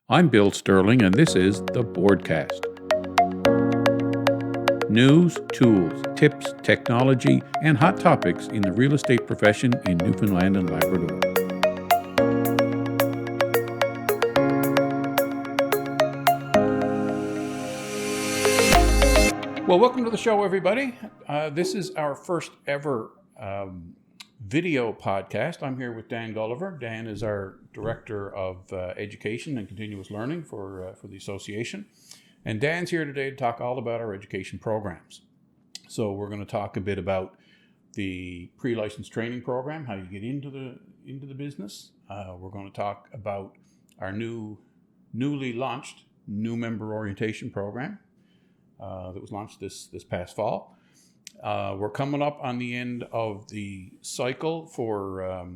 I'm Bill Stirling, and this is the BoardCast. News, tools, tips, technology, and hot topics in the real estate profession in Newfoundland and Labrador. Well, welcome to the show, everybody. This is our first ever video podcast. I'm here with Dan Gulliver. Dan is our Director of Education and Continuous Learning for the association. And Dan's here today to talk all about our education programs. So we're going to talk a bit about the pre-license training program, how you get into the business. We're going to talk about our newly launched new member orientation program that was launched this past fall. We're coming up on the end of the cycle for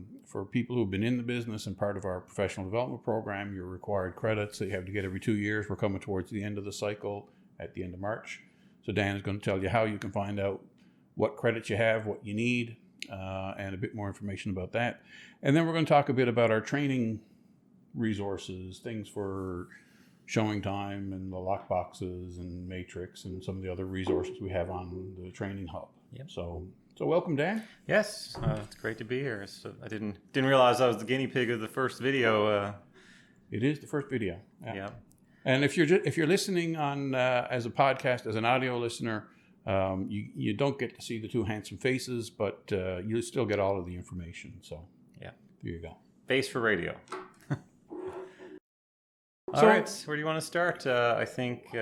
people who've been in the business and part of our professional development program. Your required credits that you have to get every 2 years. We're coming towards the end of the cycle at the end of March. So Dan is going to tell you how you can find out what credits you have, what you need, and a bit more information about that. And then we're going to talk a bit about our training resources, things for showing time and the lock boxes and matrix and some of the other resources we have on the training hub. Yep. So welcome, Dan. Yes, it's great to be here. So I didn't realize I was the guinea pig of the first video. It is the first video. Yeah. And if you're listening on as a podcast, as an audio listener, you don't get to see the two handsome faces, but you still get all of the information. So yeah, there you go. Face for radio. All right, where do you want to start? I think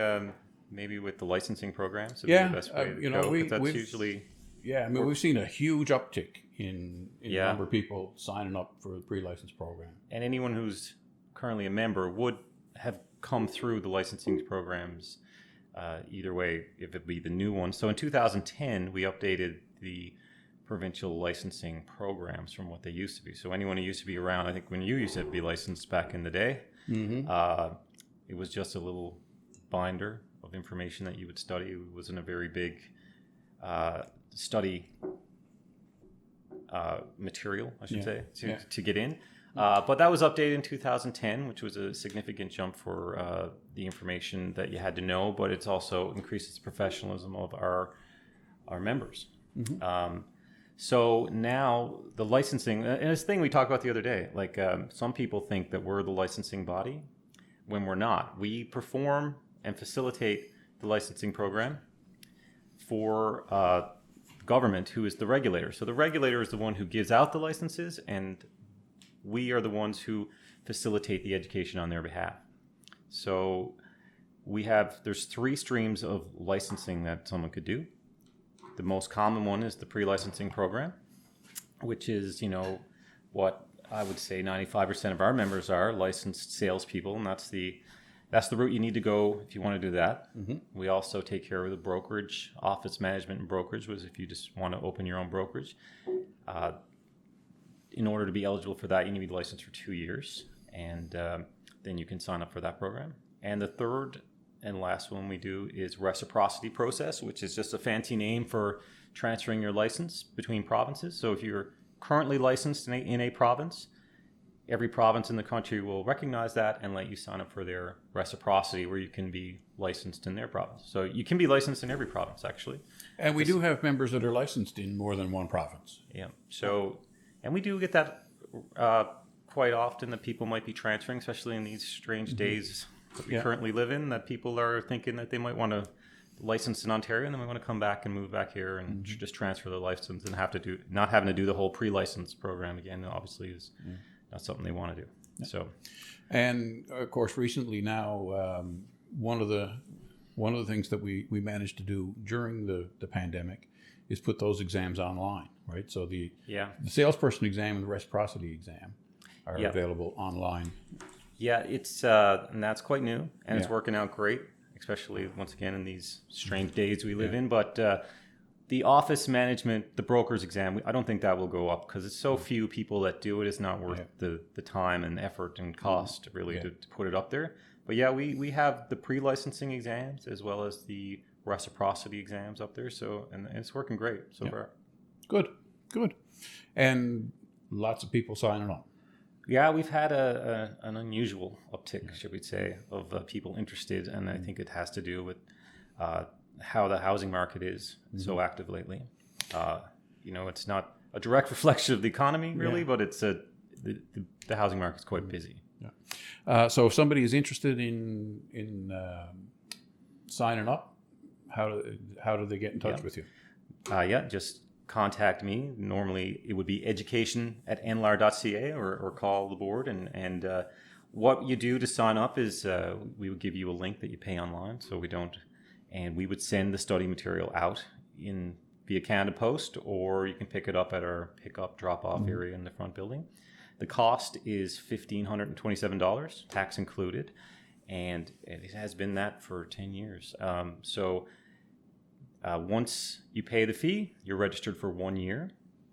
maybe with the licensing programs would be the best way to go. That's usually... Yeah, I mean, we've seen a huge uptick in the number of people signing up for the pre-license program. And anyone who's currently a member would have come through the licensing programs either way, if it be the new one. So in 2010, we updated the provincial licensing programs from what they used to be. So anyone who used to be around, I think when you used to be licensed back in the day, it was just a little binder of information that you would study. It wasn't a very big study material, I should say, to get in. But that was updated in 2010, which was a significant jump for the information that you had to know, but it's also increases the professionalism of our members. Mm-hmm. So now the licensing, and this thing we talked about the other day, like some people think that we're the licensing body when we're not. We perform and facilitate the licensing program for government, who is the regulator. So the regulator is the one who gives out the licenses, and we are the ones who facilitate the education on their behalf. So there's 3 streams of licensing that someone could do. The most common one is the pre-licensing program, which is, what I would say 95% of our members are licensed salespeople, and that's the route you need to go if you want to do that. Mm-hmm. We also take care of the brokerage, office management and brokerage, was if you just want to open your own brokerage. In order to be eligible for that, you need to be licensed for 2 years, and then you can sign up for that program. And the third and last one we do is reciprocity process, which is just a fancy name for transferring your license between provinces. So if you're currently licensed in a province, every province in the country will recognize that and let you sign up for their reciprocity, where you can be licensed in their province. So you can be licensed in every province, actually. And we do have members that are licensed in more than one province. Yeah. So, and we do get that quite often, that people might be transferring, especially in these strange days that we currently live in, that people are thinking that they might want to license in Ontario and then we want to come back and move back here and just transfer their license and not having to do the whole pre-license program again, obviously is not something they want to do. Yeah. So, and of course, recently now, one of the things that we managed to do during the pandemic is put those exams online, right? So the salesperson exam and the reciprocity exam are available online. Yeah, it's and that's quite new, and it's working out great, especially once again in these strange days we live in. But the office management, the broker's exam, I don't think that will go up because it's so few people that do it. It's not worth the time and effort and cost really to put it up there. But yeah, we have the pre-licensing exams as well as the reciprocity exams up there. So and it's working great so far. Good. And lots of people signing up. Yeah, we've had an unusual uptick, should we say, of people interested, and I think it has to do with how the housing market is so active lately. It's not a direct reflection of the economy, really, but it's the housing market's quite busy. Yeah. So if somebody is interested in signing up, how do they get in touch with you? Just contact me. Normally, it would be education@nlar.ca or call the board. And what you do to sign up is we would give you a link that you pay online. So we would send the study material out via Canada Post, or you can pick it up at our pickup drop-off area in the front building. The cost is $1,527, tax included, and it has been that for 10 years. Once you pay the fee, you're registered for 1 year.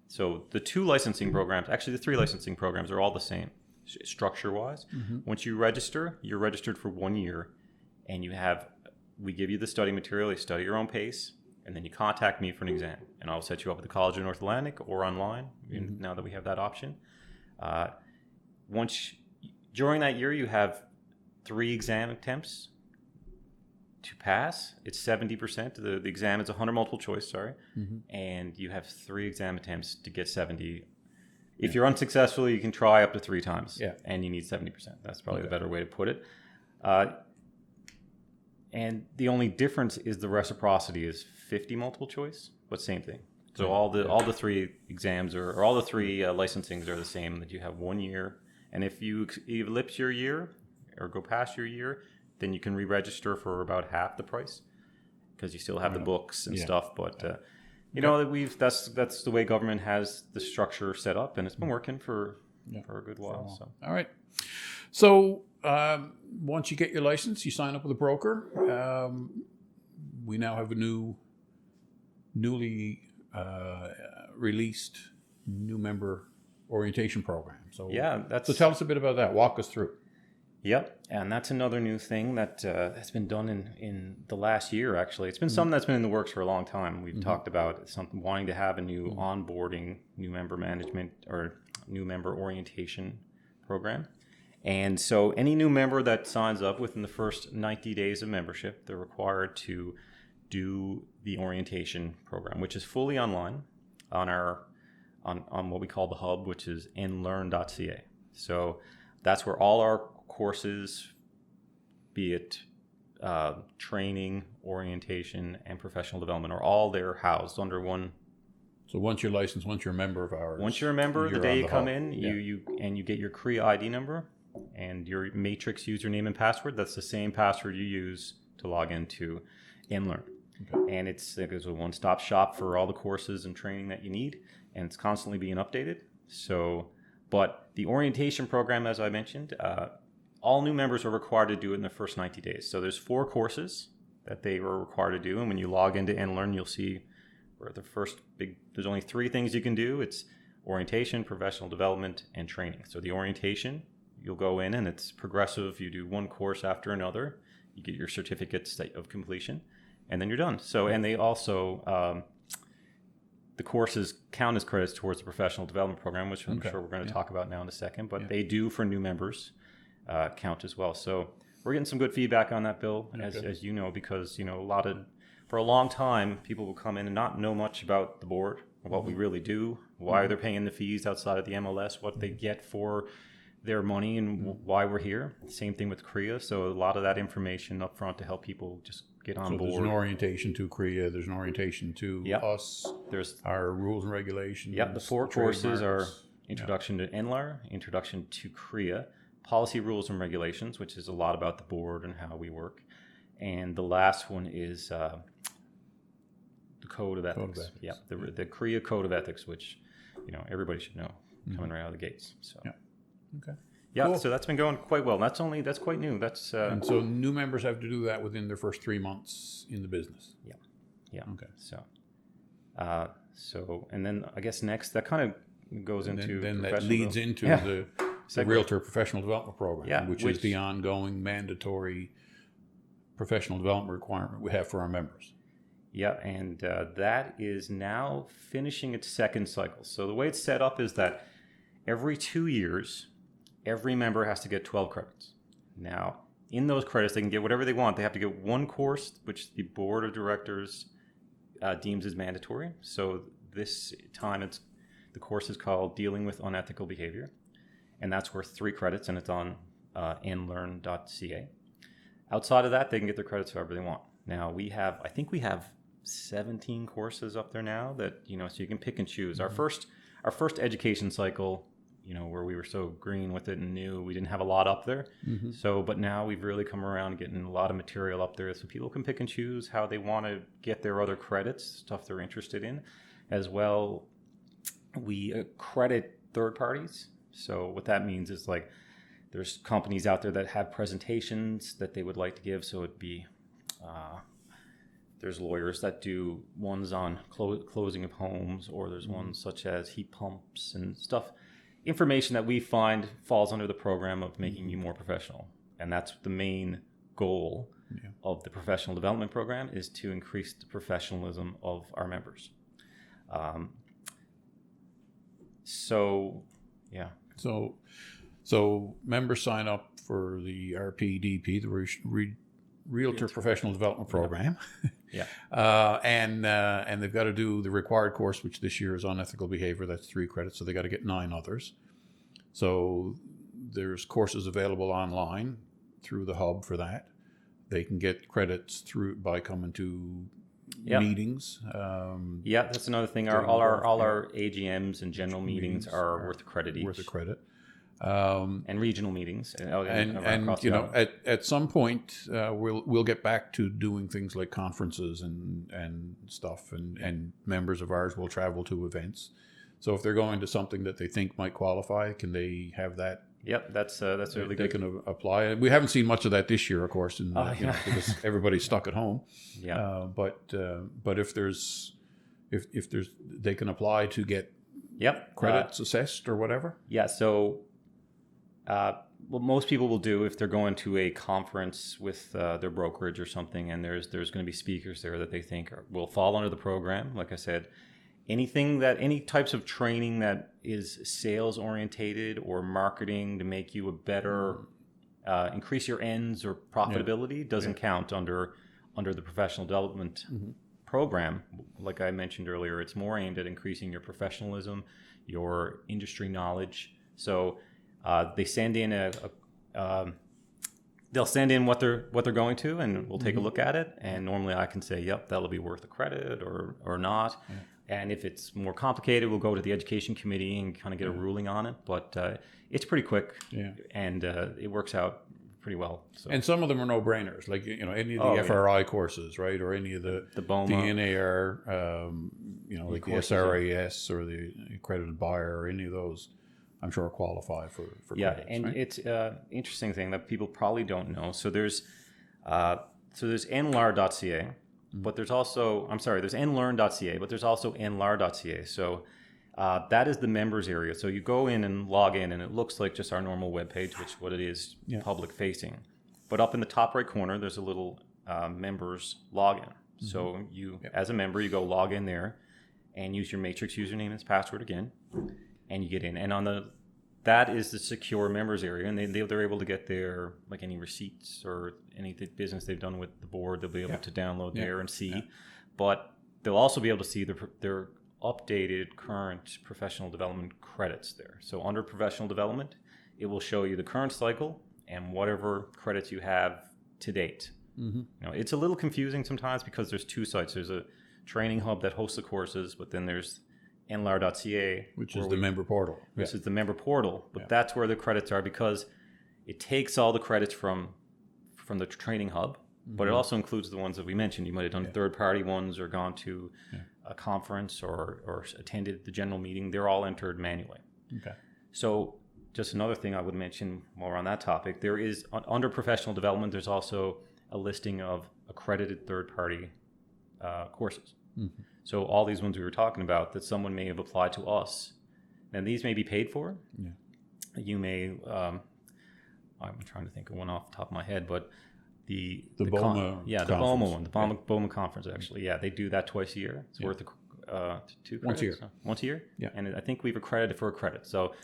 So the two licensing programs, actually the three licensing programs are all the same structure-wise. Once you register, you're registered for 1 year, and we give you the study material, you study your own pace, and then you contact me for an exam, and I'll set you up at the College of North Atlantic or online, now that we have that option. During that year, you have 3 exam attempts to pass. It's 70%. The exam is 100 multiple choice, and you have 3 exam attempts to get 70. If you're unsuccessful, you can try up to 3 times, and you need 70%. That's probably the better way to put it. And the only difference is the reciprocity is 50 multiple choice, but same thing. So all the 3 exams or all the 3 licensings are the same. That you have 1 year, and if you ellipse your year or go past your year, then you can re-register for about half the price because you still have the books and stuff. But that's the way government has the structure set up, and it's been working for a good while. So all right. So once you get your license, you sign up with a broker. We now have a newly released new member orientation program. So so tell us a bit about that. Walk us through. Yep, and that's another new thing that has been done in the last year. Actually, it's been something that's been in the works for a long time. We've talked about wanting to have a new onboarding, new member management, or new member orientation program. And so any new member that signs up within the first 90 days of membership, they're required to do the orientation program, which is fully online on what we call the hub, which is nlearn.ca. So that's where all our courses, be it training, orientation, and professional development, are all there housed under one. So once you're licensed, once you're a member of ours. Once you're a member, the day you come in, you get your CREA ID number and your Matrix username and password. That's the same password you use to log into NLAR. Okay. And it's a one-stop shop for all the courses and training that you need, and it's constantly being updated. So, but the orientation program, as I mentioned, all new members are required to do it in the first 90 days. So there's 4 courses that they were required to do, and when you log into NLearn, you'll see where there's only 3 things you can do. It's orientation, professional development, and training. So the orientation, you'll go in and it's progressive. You do 1 course after another. You get your certificates of completion, and then you're done. So, and they also, the courses count as credits towards the professional development program, which I'm sure we're going to talk about now in a second, but they do for new members count as well. So we're getting some good feedback on that, Bill, as you know, because, for a long time, people will come in and not know much about the board, what we really do, why they're paying the fees outside of the MLS, what they get for their money, and why we're here. Same thing with CREA. So a lot of that information up front to help people just get on board. There's an orientation to CREA. There's an orientation to us. There's our rules and regulations. The 4 courses are Introduction to NLAR, Introduction to CREA, Policy, Rules, and Regulations, which is a lot about the board and how we work. And the last one is the Code of Ethics. The CREA Code of Ethics, which everybody should know coming right out of the gates. So. Okay. Yeah, cool. So that's been going quite well. That's quite new. And so new members have to do that within their first 3 months in the business. Yeah. Okay. So and then I guess next that kind of goes into then that leads into the Realtor Professional Development Program, which is the ongoing mandatory professional development requirement we have for our members. Yeah, and that is now finishing its second cycle. So the way it's set up is that every 2 years, every member has to get 12 credits. Now, in those credits, they can get whatever they want. They have to get one course, which the board of directors deems as mandatory. So this time, the course is called Dealing with Unethical Behavior, and that's worth 3 credits, and it's on nlearn.ca. Outside of that, they can get their credits however they want. Now, I think we have 17 courses up there now that, so you can pick and choose. Mm-hmm. Our first education cycle, where we were so green with it and new, we didn't have a lot up there. Mm-hmm. But now we've really come around getting a lot of material up there so people can pick and choose how they want to get their other credits, stuff they're interested in. As well, we credit third parties. So what that means is like there's companies out there that have presentations that they would like to give. So it'd be, there's lawyers that do ones on closing of homes, or there's ones such as heat pumps and stuff. Information that we find falls under the program of making you more professional. And that's the main goal of the professional development program, is to increase the professionalism of our members. So members sign up for the RPEDP, the Realtor Professional Development Program. Yeah. And they've got to do the required course, which this year is on ethical behavior. That's 3 credits, so they got to get 9 others. So there's courses available online through the hub for that. They can get credits by coming to meetings. That's another thing. All our AGMs and general meetings are worth a credit each. Worth a credit. And regional meetings, and at some point we'll get back to doing things like conferences and stuff, and members of ours will travel to events. So if they're going to something that they think might qualify, can they have that? Yep, that's really good. They can apply. We haven't seen much of that this year, of course, because everybody's stuck at home. Yeah. But if there's they can apply to get credits assessed or whatever. Yeah. So. What most people will do if they're going to a conference with their brokerage or something, and there's going to be speakers there that they think will fall under the program. Like I said, any types of training that is sales orientated or marketing to make you a better, increase your ends or profitability doesn't count under the professional development program. Like I mentioned earlier, it's more aimed at increasing your professionalism, your industry knowledge. So they send in they'll send in what they're going to, and we'll take a look at it. And normally I can say, yep, that'll be worth a credit or not. Yeah. And if it's more complicated, we'll go to the education committee and kind of get a ruling on it. But it's pretty quick, and it works out pretty well. So. And some of them are no-brainers, like any of the FRI courses, right, or any of the BOMA, the NLAR, like the SRAS or the accredited buyer, or any of those. I'm sure qualify for credits, and right? It's interesting thing that people probably don't know. So there's NLAR.ca, but there's also there's nlearn.ca, but there's also NLAR.ca. So that is the members area. So you go in and log in, and it looks like just our normal webpage, which what it is, public facing. But up in the top right corner, there's a little members login. So you, as a member, you go log in there and use your Matrix username and password again. And you get in, and that is the secure members area, and they're able to get their, like, any receipts or any business they've done with the board. They'll be able to download there and see, but they'll also be able to see their updated current professional development credits there. So under professional development, it will show you the current cycle and whatever credits you have to date. It's a little confusing sometimes because there's 2 sites. There's a training hub that hosts the courses, but then there's NLAR.ca, which is the member portal. This is the member portal, but that's where the credits are, because it takes all the credits from the training hub, but it also includes the ones that we mentioned. You might have done third-party ones or gone to a conference or attended the general meeting. They're all entered manually. Okay. So just another thing I would mention while we're on that topic, there is, under professional development, there's also a listing of accredited third-party courses. So all these ones we were talking about that someone may have applied to us, and these may be paid for. You may, I'm trying to think of one off the top of my head, but the BOMA, the BOMA one, the BOMA conference, actually, they do that twice a year. It's worth 2 credits. Once a year. Once a year? Yeah. And I think we've accredited for a credit. So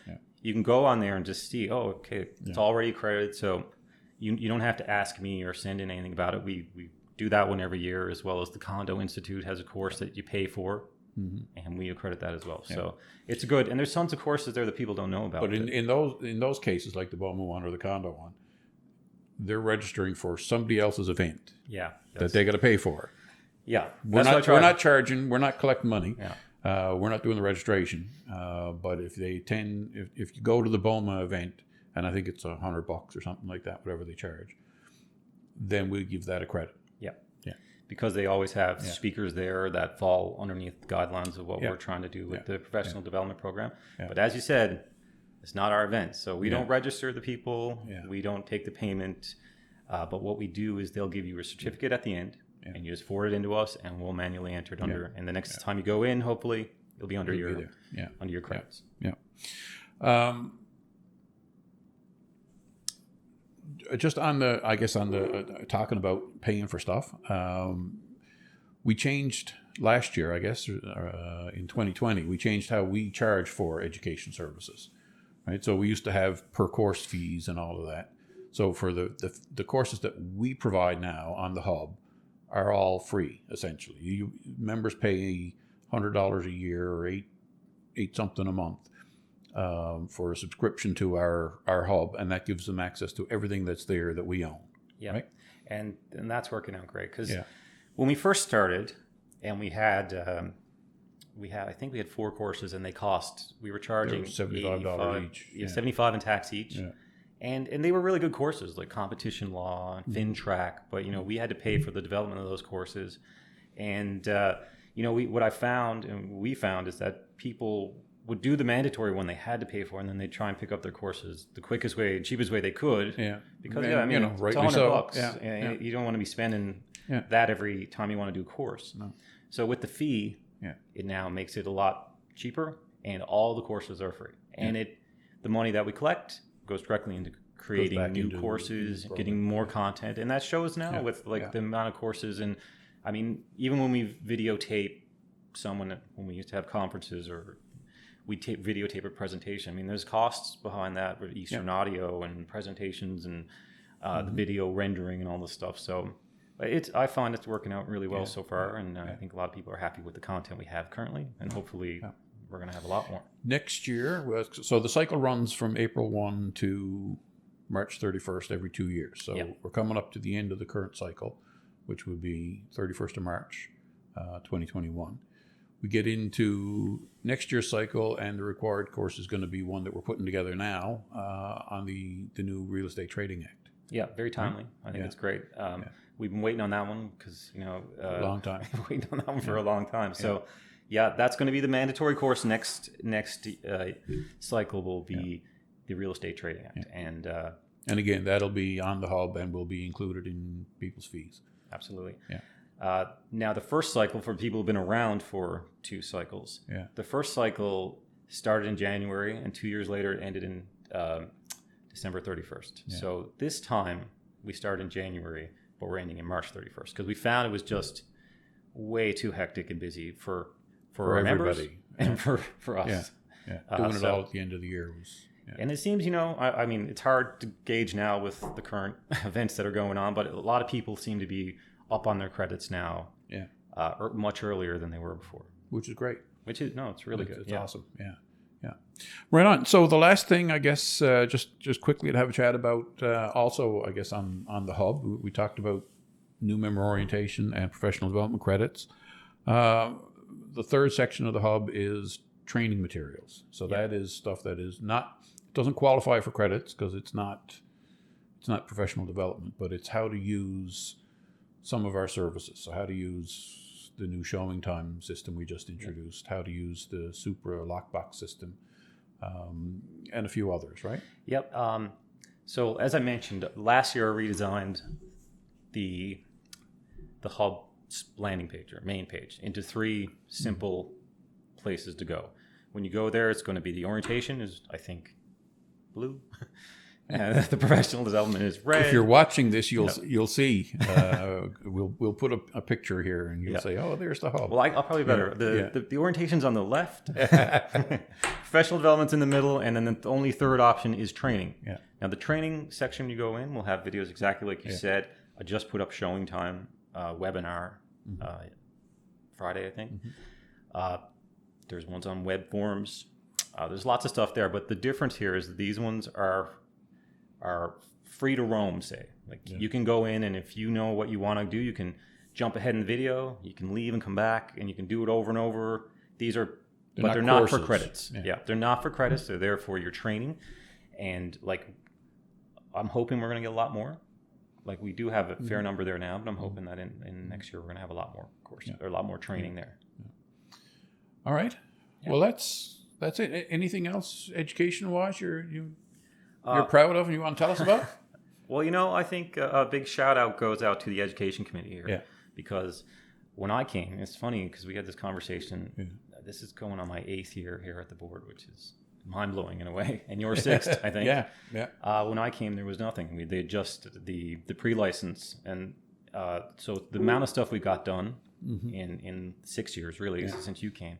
you can go on there and just see, oh, okay, it's already accredited. So you don't have to ask me or send in anything about it. We do that one every year, as well as the Condo Institute has a course that you pay for. And we accredit that as well. So it's good. And there's tons of courses there that people don't know about. But in those cases, like the BOMA one or the condo one, they're registering for somebody else's event. Yeah. That they got to pay for. Yeah. We're not charging. We're not collecting money. Yeah. We're not doing the registration. But if you go to the BOMA event, and I think it's $100 or something like that, whatever they charge, then we give that a credit. Yeah. Yeah. Because they always have speakers there that fall underneath the guidelines of what we're trying to do with the professional development program. Yeah. But as you said, it's not our event. So we don't register the people. Yeah. We don't take the payment. But what we do is they'll give you a certificate at the end, and you just forward it into us, and we'll manually enter it under. And the next time you go in, hopefully, it'll be under your credits. Yeah. Just on the talking about paying for stuff, we changed last year, I guess, in 2020, we changed how we charge for education services, right? So we used to have per course fees and all of that. So for the courses that we provide now on the hub are all free, essentially. Members pay $100 a year or eight something a month. For a subscription to our hub, and that gives them access to everything that's there that we own. Yeah, right? and that's working out great because when we first started, and we had I think we had 4 courses, and we were charging $75 each. Yeah, $75 in tax each. Yeah. And they were really good courses like competition law and FinTrack, but we had to pay for the development of those courses, and what I found and we found is that people would do the mandatory one they had to pay for, and then they'd try and pick up their courses the quickest way, cheapest way they could. Yeah. Because it's $100. Yeah. And you don't want to be spending that every time you want to do a course. No. So with the fee, it now makes it a lot cheaper, and all the courses are free. And the money that we collect goes directly into creating new courses, getting more content, and that shows now with the amount of courses. And I mean, even when we videotape someone, when we used to have conferences or we videotape a presentation. I mean, there's costs behind that with Eastern Audio and presentations and the video rendering and all this stuff. So I find it's working out really well so far, and I think a lot of people are happy with the content we have currently, and hopefully we're going to have a lot more. Next year, so the cycle runs from April 1 to March 31st every 2 years. So we're coming up to the end of the current cycle, which would be 31st of March, 2021. We get into next year's cycle, and the required course is going to be one that we're putting together now on the new Real Estate Trading Act. Yeah, very timely. I think it's great. We've been waiting on that one because, a long time. Waiting on that one for a long time. So, that's going to be the mandatory course next cycle will be the Real Estate Trading Act. Yeah. And again, that'll be on the hub and will be included in people's fees. Absolutely. Yeah. Now, the first cycle, for people who've been around for 2 cycles, the first cycle started in January, and 2 years later it ended in December 31st. Yeah. So this time we started in January, but we're ending in March 31st because we found it was just way too hectic and busy for our everybody and for us. Yeah. Doing it all at the end of the year was... Yeah. And it seems, I mean, it's hard to gauge now with the current events that are going on, but a lot of people seem to be up on their credits now, much earlier than they were before, which is great. It's really good. It's awesome. Yeah. Right on. So the last thing, I guess, just quickly to have a chat about, also, I guess, on the hub, we talked about new member orientation and professional development credits. The third section of the hub is training materials. So that is stuff that doesn't qualify for credits because it's not professional development, but it's how to use some of our services. So how to use the new showing time system we just introduced, how to use the Supra lockbox system, and a few others, right? Yep. So as I mentioned, last year I redesigned the hub landing page or main page into 3 simple places to go. When you go there, it's going to be the orientation is, I think, blue. and the professional development is red. If you're watching this, you'll see. We'll put a picture here, and you'll say, "Oh, there's the hub." Well, I'll probably better. The orientation's on the left, professional development's in the middle, and then the only third option is training. Yeah. Now, the training section you go in will have videos exactly like you said. I just put up showing time webinar Friday, I think. There's ones on web forms. There's lots of stuff there, but the difference here is that these ones are free to roam, say. Like you can go in, and if you know what you want to do, you can jump ahead in the video, you can leave and come back, and you can do it over and over. They're not for credits. Yeah, they're not for credits. They're there for your training. And like, I'm hoping we're going to get a lot more. Like we do have a fair number there now, but I'm hoping that in next year we're going to have a lot more courses or a lot more training there. All right. Yeah. Well, that's it. Anything else education-wise you're proud of and you want to tell us about? Well, I think a big shout out goes out to the education committee here. Yeah. Because when I came, it's funny because we had this conversation. Yeah. This is going on my 8th year here at the board, which is mind-blowing in a way, and your 6th, I think. Yeah. When I came, there was nothing. They adjusted the pre-license, and so the amount of stuff we got done in 6 years, really, since you came,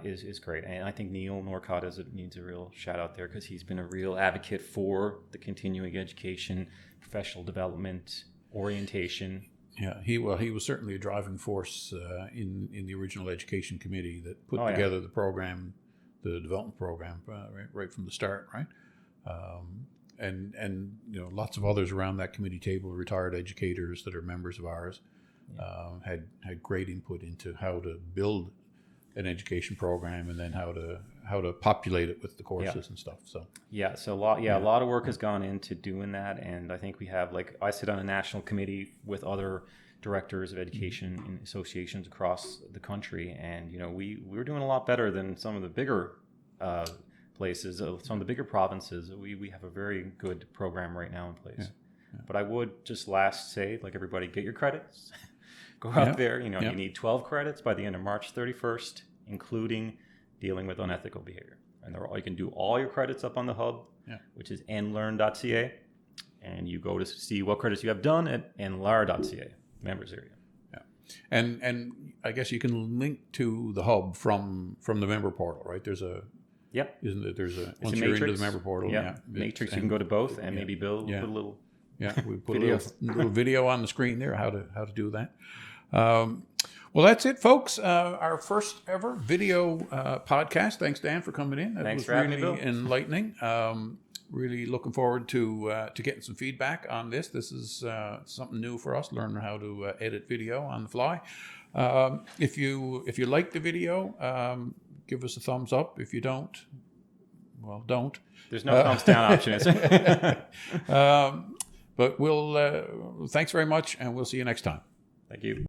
is great. And I think Neil Norcott needs a real shout out there because he's been a real advocate for the continuing education, professional development, orientation. Yeah, he was certainly a driving force in the original education committee that put together the program, the development program, right from the start, right? And lots of others around that committee table, retired educators that are members of ours, had great input into how to build an education program and then how to populate it with the courses and stuff. So a lot of work has gone into doing that, and I think we have I sit on a national committee with other directors of education in associations across the country, and we're doing a lot better than some of the bigger places, some of the bigger provinces. We have a very good program right now in place. But I would just say, like everybody, get your credits. Go out there. You need 12 credits by the end of March 31st, including dealing with unethical behavior. And you can do all your credits up on the hub, which is nlearn.ca. And you go to see what credits you have done at nlar.ca, members area. Yeah. And I guess you can link to the hub from the member portal, right? There's a isn't it? There's once you're into the member portal, matrix. You can go to both, and maybe Bill will put a little. Yeah, we put a little video on the screen there how to do that. Well, that's it, folks. Our first ever video podcast. Thanks, Dan, for coming in. That was really enlightening. Really looking forward to getting some feedback on this. This is something new for us, learning how to edit video on the fly. If you like the video, give us a thumbs up. If you don't, well, don't. There's no thumbs down option, is there? But thanks very much, and we'll see you next time. Thank you.